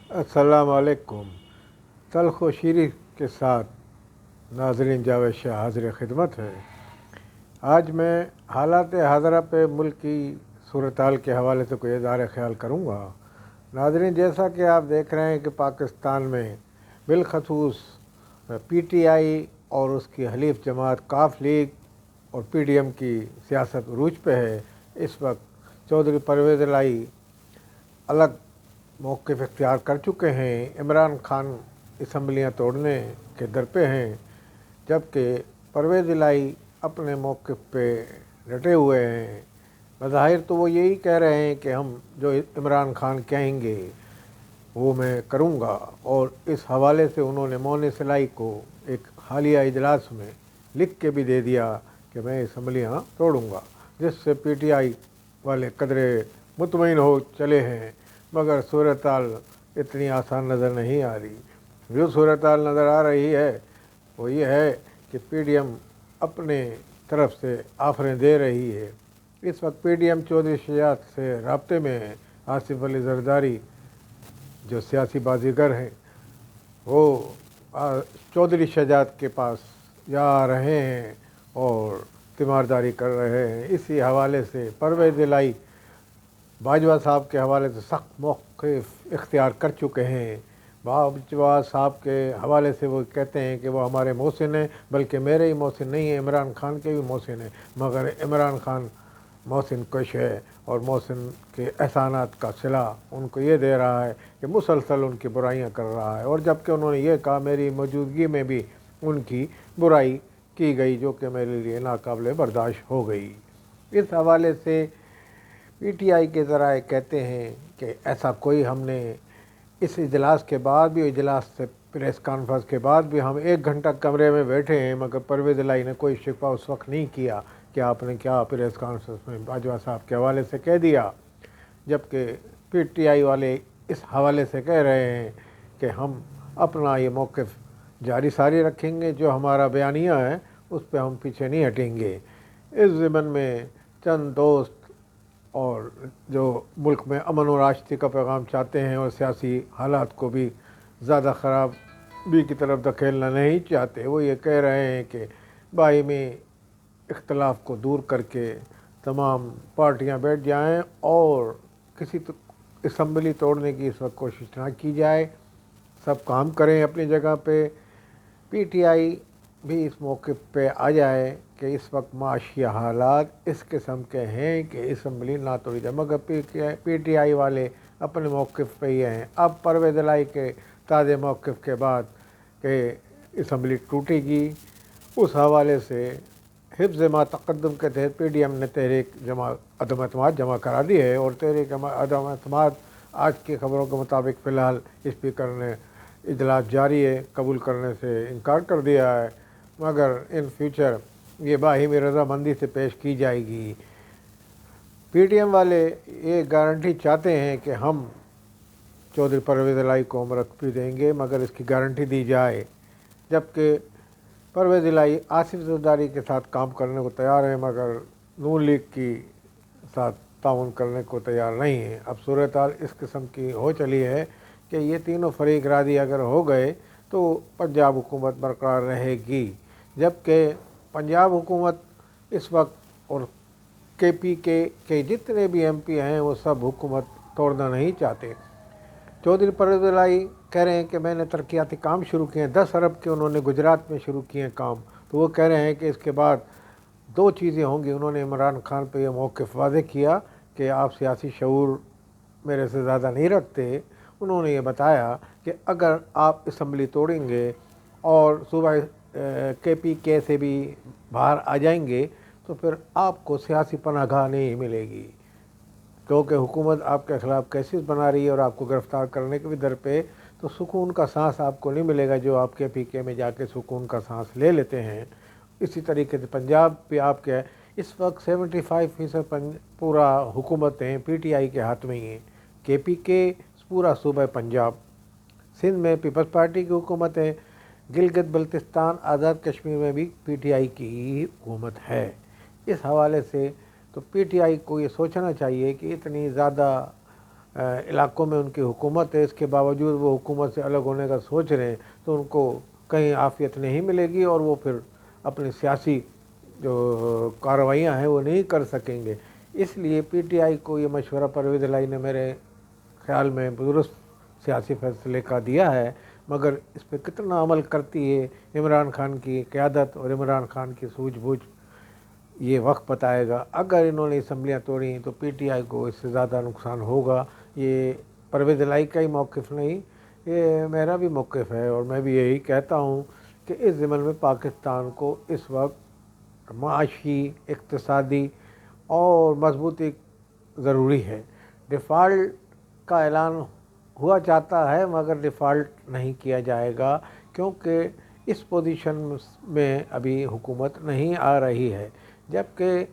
अस्सलाम वालेकुम। तल्ख़ व शीरी के साथ नाज़रीन जावेद शाह हाज़िर खिदमत है। आज मैं हालात हाज़रा पे मुल्क की सूरत हाल के हवाले से कोई इज़हार ख़याल करूँगा। नाज़रीन, जैसा कि आप देख रहे हैं कि पाकिस्तान में बिलख़सूस PTI और उसकी हलीफ जमात काफ लीग और PDM की सियासत उरूज पे है। इस वक्त चौधरी परवेज़ इलाही अलग मौक़िफ़ इख्तियार कर चुके हैं। इमरान खान असम्बलियाँ तोड़ने के दर पे हैं, जबकि परवेज़ इलाही अपने मौक़िफ़ पे डटे हुए हैं। बज़ाहिर तो वो यही कह रहे हैं कि हम जो इमरान खान कहेंगे वो मैं करूँगा, और इस हवाले से उन्होंने मोहनिस इलाही को एक हालिया इजलास में लिख के भी दे दिया कि मैं असम्बलियाँ तोड़ूँगा, जिससे PTI वाले कदरे मुतमईन हो चले हैं। मगर सूरत हाल इतनी आसान नज़र नहीं आ रही। जो सूरत हाल नज़र आ रही है वो ये है कि PDM अपने तरफ से आफरें दे रही है। इस वक्त PDM चौधरी शजात से राब्ते में है। आसिफ अली जरदारी जो सियासी बाजीगर हैं वो चौधरी शजात के पास जा रहे हैं और तीमारदारी कर रहे हैं। इसी हवाले से परवेज़ इलाही बाजवा साहब के हवाले से सख्त मौक़िफ़ इख्तियार कर चुके हैं। बाजवा साहब के हवाले से वो कहते हैं कि वो हमारे मोहसिन हैं, बल्कि मेरे ही मोहसिन नहीं है, इमरान खान के भी मोहसिन हैं। मगर इमरान खान मोहसिन कश है और मोहसिन के एहसानात का सिला उनको ये दे रहा है कि मुसलसल उनकी बुराइयां कर रहा है। और जबकि उन्होंने ये कहा मेरी मौजूदगी में भी उनकी बुराई की गई, जो कि मेरे लिए नाकाबिल बर्दाश्त हो गई। इस हवाले से PTI के ज़राए कहते हैं कि ऐसा कोई हमने इस इजलास के बाद भी, इजलास से प्रेस कॉन्फ्रेंस के बाद भी हम 1 घंटा कमरे में बैठे हैं, मगर परवेज़ इलाही ने कोई शिकवा उस वक्त नहीं किया कि आपने क्या प्रेस कॉन्फ्रेंस में बाजवा साहब के हवाले से कह दिया। जबकि PTI वाले इस हवाले से कह रहे हैं कि हम अपना ये मौक़िफ़ जारी सारी रखेंगे, जो हमारा बयानिया है उस पर हम पीछे नहीं हटेंगे। इस ज़िमन में चंद दोस्त और जो मुल्क में अमन और राशती का पैगाम चाहते हैं और सियासी हालात को भी ज़्यादा ख़राबी की तरफ धकेलना नहीं चाहते, वो ये कह रहे हैं कि बाहिमी इख्तलाफ को दूर करके तमाम पार्टियां बैठ जाएं और किसी असम्बली तोड़ने की इस वक्त कोशिश ना की जाए, सब काम करें अपनी जगह पे। PTI भी इस मौक़िफ़ पे आ जाए कि इस वक्त माशी हालात इस किस्म के हैं कि असम्बली ना तोड़ी जाए। मगर PTI वाले अपने मौक़िफ़ पे ही हैं। अब परवेज़ इलाही के ताज़े मौक़िफ़ के बाद कि असम्बली टूटेगी, उस हवाले से हिफ्ज़ मा तक़द्दुम के तहत PDM ने तहरीक अदम एतमाद जमा करा दी है। और तहरीक अदम एतमाद आज की खबरों के मुताबिक फ़िलहाल स्पीकर ने इजलास जारी है, कबूल करने से इनकार कर दिया है, मगर इन फ्यूचर ये बाहिमी रज़ामंदी से पेश की जाएगी। PDM वाले ये गारंटी चाहते हैं कि हम चौधरी परवेज़ इलाही को उम्र भी देंगे, मगर इसकी गारंटी दी जाए। जबकि परवेज़ इलाही आसिफ जरदारी के साथ काम करने को तैयार है, मगर नून लीग की साथ ताउन करने को तैयार नहीं है। अब सूरत हाल इस किस्म की हो चली है कि ये तीनों फरीक राज़ी अगर हो गए तो पंजाब हुकूमत बरकरार रहेगी। जबकि पंजाब हुकूमत इस वक्त और KPK के जितने भी MP हैं वो सब हुकूमत तोड़ना नहीं चाहते। चौधरी परवेज़ इलाही कह रहे हैं कि मैंने तरक्याती काम शुरू किए हैं, 10 अरब के उन्होंने गुजरात में शुरू किए हैं काम, तो वो कह रहे हैं कि इसके बाद 2 चीज़ें होंगी। उन्होंने इमरान खान पे ये मौक़िफ़ वाज़ेह किया कि आप सियासी शऊर मेरे से ज़्यादा नहीं रखते। उन्होंने ये बताया कि अगर आप असम्बली तोड़ेंगे और सूबा KPK से भी बाहर आ जाएंगे तो फिर आपको सियासी पनाहगाह नहीं मिलेगी, क्योंकि हुकूमत आपके ख़िलाफ़ केसेस बना रही है और आपको गिरफ़्तार करने के भी दर पे, तो सुकून का सांस आपको नहीं मिलेगा जो आप KPK में जाके सुकून का सांस ले लेते हैं। इसी तरीके से पंजाब पे आपके इस वक्त 75% पूरा हुकूमतें PTI के हाथ में ही हैं। KPK पूरा सूबा पंजाब, सिंध में पीपल्स पार्टी की हुकूमत है, गिलगित बल्तिस्तान आज़ाद कश्मीर में भी PTI की ही हुकूमत है। इस हवाले से तो PTI को ये सोचना चाहिए कि इतनी ज़्यादा इलाक़ों में उनकी हुकूमत है, इसके बावजूद वो हुकूमत से अलग होने का सोच रहे हैं, तो उनको कहीं आफ़ियत नहीं मिलेगी और वो फिर अपनी सियासी जो कार्रवाइयाँ हैं वो नहीं कर सकेंगे। इसलिए पीटीआई को ये मशवरा परवेज़ इलाही ने मेरे ख़्याल में दुरुस्त सियासी फैसले का दिया है, मगर इस पर कितना अमल करती है इमरान खान की क़यादत और इमरान खान की सूझबूझ, ये वक्त बताएगा। अगर इन्होंने असम्बलियाँ तोड़ी तो पीटीआई को इससे ज़्यादा नुकसान होगा। ये परवेज़ इलाही का ही मौक़िफ़ नहीं, ये मेरा भी मौक़िफ़ है और मैं भी यही कहता हूँ कि इस ज़मन में पाकिस्तान को इस वक्त माशी, इक़्तिसादी और मजबूती ज़रूरी है। डिफ़ॉल्ट का ऐलान हुआ चाहता है मगर डिफ़ॉल्ट नहीं किया जाएगा, क्योंकि इस पोजीशन में अभी हुकूमत नहीं आ रही है। जबकि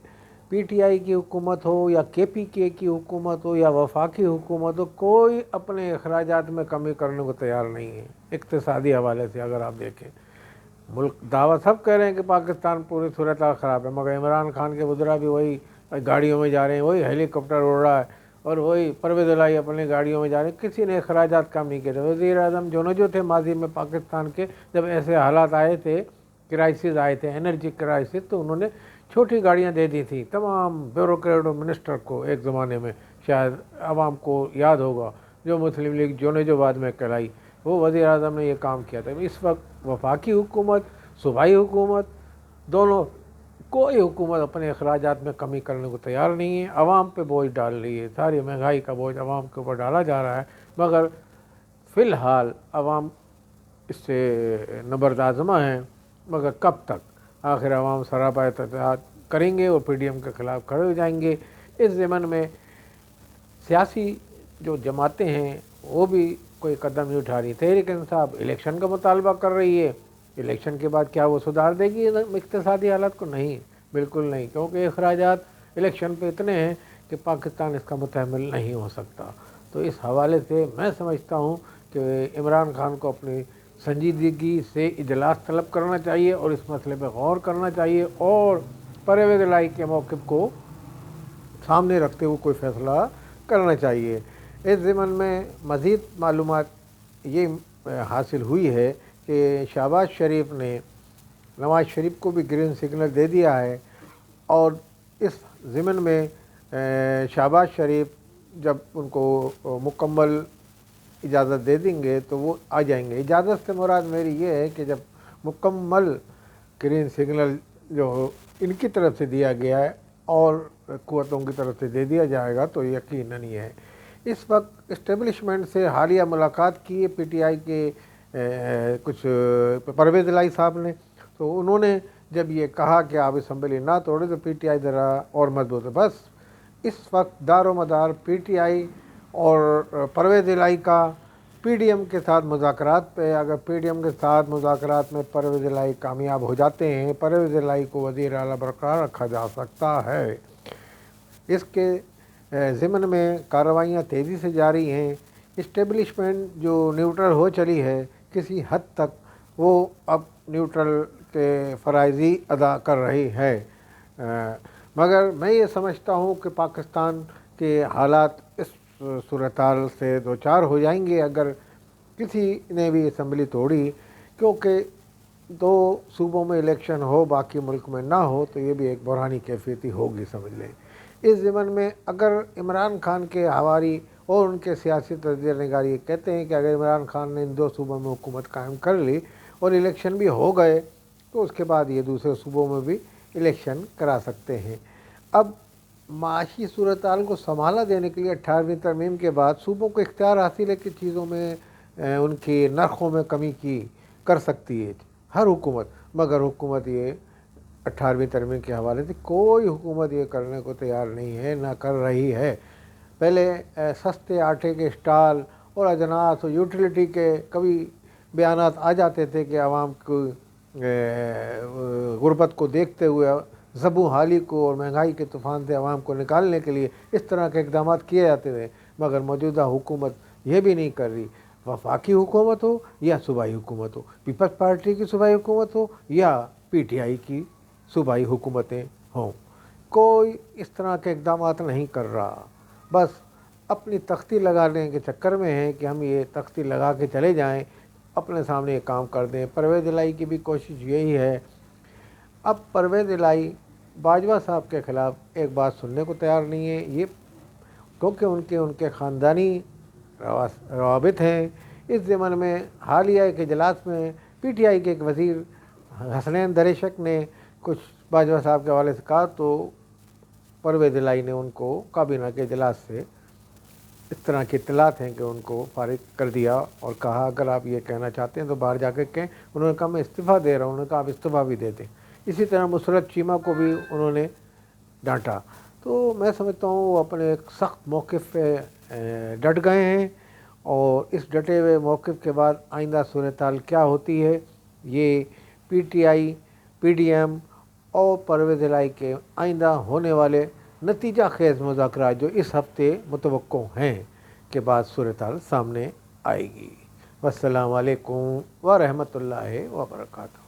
पीटीआई की हुकूमत हो या केपीके की हुकूमत हो या वफाकी हुकूमत हो, कोई अपने अखराजात में कमी करने को तैयार नहीं है। इक़्तिसादी हवाले से अगर आप देखें, मुल्क दावा सब कह रहे हैं कि पाकिस्तान पूरी सूरत ख़राब है, मगर इमरान खान के वज़रा भी वही गाड़ियों में जा रहे हैं, वही हेलीकॉप्टर उड़ रहा है और वही परवेज़ इलाही अपनी गाड़ियों में जा रहे हैं। किसी ने अखराजात कम नहीं किए थे। वज़ीर-ए-आज़म जो थे माजी में पाकिस्तान के, जब ऐसे हालात आए थे, क्राइसिस आए थे, एनर्जी क्राइसिस, तो उन्होंने छोटी गाड़ियाँ दे दी थी तमाम ब्यूरोक्रेट और मिनिस्टर को। एक ज़माने में शायद आवाम को याद होगा, जो मुस्लिम लीग जो बाद में कहलाई, वो वज़ीर-ए-आज़म ने ये काम किया था। इस वक्त वफाकी हुकूमत, सूबाई हुकूमत, दोनों कोई हुकूमत अपने अखराजात में कमी करने को तैयार नहीं है। आवाम पे बोझ डाल रही है, सारी महंगाई का बोझ आवाम के ऊपर डाला जा रहा है, मगर फ़िलहाल आवाम इससे नबरदाज़मा है। मगर कब तक? आखिर आवाम सरापा एहतजाज करेंगे और पीडीएम के ख़िलाफ़ खड़े हो जाएंगे। इस ज़मन में सियासी जो जमातें हैं वो भी कोई कदम नहीं उठा रही। तहरीक इंसाफ इलेक्शन का मुतालबा कर रही है, इलेक्शन के बाद क्या वो सुधार देगी इक़्तिसादी हालत को? नहीं, बिल्कुल नहीं, क्योंकि अखराजात इलेक्शन पे इतने हैं कि पाकिस्तान इसका मुतहम्मिल नहीं हो सकता। तो इस हवाले से मैं समझता हूँ कि इमरान खान को अपनी संजीदगी से इजलास तलब करना चाहिए और इस मसले पर गौर करना चाहिए और परवेज़ इलाही के मौक़िफ़ को सामने रखते हुए कोई फ़ैसला करना चाहिए। इस ज़मन में मज़ीद मालूमात ये हासिल हुई है कि शहबाज शरीफ ने नवाज़ शरीफ को भी ग्रीन सिग्नल दे दिया है और इस ज़मन में शहबाज शरीफ जब उनको मुकम्मल इजाज़त दे देंगे तो वो आ जाएंगे। इजाज़त से मुराद मेरी ये है कि जब मुकम्मल ग्रीन सिग्नल जो इनकी तरफ से दिया गया है और क़ुव्वतों की तरफ से दे दिया जाएगा तो यकीनन ही है। इस वक्त इस्टेब्लिशमेंट से हालिया मुलाकात की है पीटीआई के कुछ परवेज़ इलाही साहब ने, तो उन्होंने जब ये कहा कि आप असम्बली ना तोड़े तो पीटीआई ज़रा और मजबूत है। बस इस वक्त दारोमदार पीटीआई और परवेज़ इलाही का पीडीएम के साथ मुज़ाकरात पे। अगर पीडीएम के साथ मुज़ाकरात में परवेज़ इलाही कामयाब हो जाते हैं, परवेज़ इलाही को वज़ीर आला बरकरार रखा जा सकता है। इसके ज़िमन में कार्रवाइयाँ तेज़ी से जारी हैं। इस्टेब्लिशमेंट जो न्यूट्रल हो चली है, किसी हद तक वो अब न्यूट्रल के फ़राइज़ी अदा कर रही है। मगर मैं ये समझता हूँ कि पाकिस्तान के हालात इस सूरत-हाल से दो चार हो जाएंगे अगर किसी ने भी असम्बली तोड़ी, क्योंकि दो सूबों में इलेक्शन हो बाकी मुल्क में ना हो तो ये भी एक बुरहानी कैफियत होगी, समझ लें। इस ज़मन में अगर इमरान खान के हवारी और उनके सियासी तजज़िया-ए-निगार ये कहते हैं कि अगर इमरान खान ने इन दो सूबों में हुकूमत कायम कर ली और इलेक्शन भी हो गए तो उसके बाद ये दूसरे सूबों में भी इलेक्शन करा सकते हैं। अब माशी सूरत-हाल को संभाला देने के लिए 18वीं तरमीम के बाद सूबों को इख्तियार हासिल है कि चीज़ों में उनकी नरखों में कमी की कर सकती है हर हुकूमत, मगर हुकूमत ये 18वीं तरमीम के हवाले से कोई हुकूमत ये करने को तैयार नहीं है, ना कर रही है। पहले सस्ते आटे के स्टॉल और अजनास और यूटिलिटी के कभी बयानात आ जाते थे कि आवाम को गुर्बत को देखते हुए ज़बू हाली को और महंगाई के तूफ़ान से आवाम को निकालने के लिए इस तरह के इक़दाम किए जाते थे, मगर मौजूदा हुकूमत ये भी नहीं कर रही। वफाकी हुकूमत हो या सूबाई हुकूमत हो, पीपल्स पार्टी की सूबाई हुकूमत हो या पीटीआई की सूबाई हुकूमतें हों, कोई इस तरह के इक़दाम नहीं कर रहा। बस اپنی تختی لگانے کے چکر میں ہیں کہ ہم یہ تختی لگا کے چلے جائیں، اپنے سامنے یہ کام کر دیں۔ پرویز الہی کی بھی کوشش یہی ہے۔ اب پرویز الہی باجوہ صاحب کے خلاف ایک بات سننے کو تیار نہیں ہے، یہ کیونکہ ان کے خاندانی روابط ہیں۔ اس ضمن میں حالیہ ایک اجلاس میں پی ٹی آئی کے ایک وزیر حسنین دریشک نے کچھ باجوہ صاحب کے حوالے سے کہا تو پرویز الہی نے ان کو کابینہ کے اجلاس سے اس طرح کی اطلاعات ہیں کہ ان کو فارغ کر دیا اور کہا اگر آپ یہ کہنا چاہتے ہیں تو باہر جا کے کہیں۔ انہوں نے کہا میں استعفیٰ دے رہا ہوں، انہوں نے کہا آپ استعفیٰ بھی دے دیں۔ اسی طرح مسرت چیمہ کو بھی انہوں نے ڈانٹا۔ تو میں سمجھتا ہوں وہ اپنے ایک سخت موقف پہ ڈٹ گئے ہیں، اور اس ڈٹے ہوئے موقف کے بعد آئندہ صورتحال کیا ہوتی ہے یہ P T I, P D M اور پرویز الہی کے آئندہ ہونے والے نتیجہ خیز مذاکرات جو اس ہفتے متوقع ہیں کے بعد صورتحال سامنے آئے گی۔ والسلام علیکم ورحمۃ اللہ وبرکاتہ۔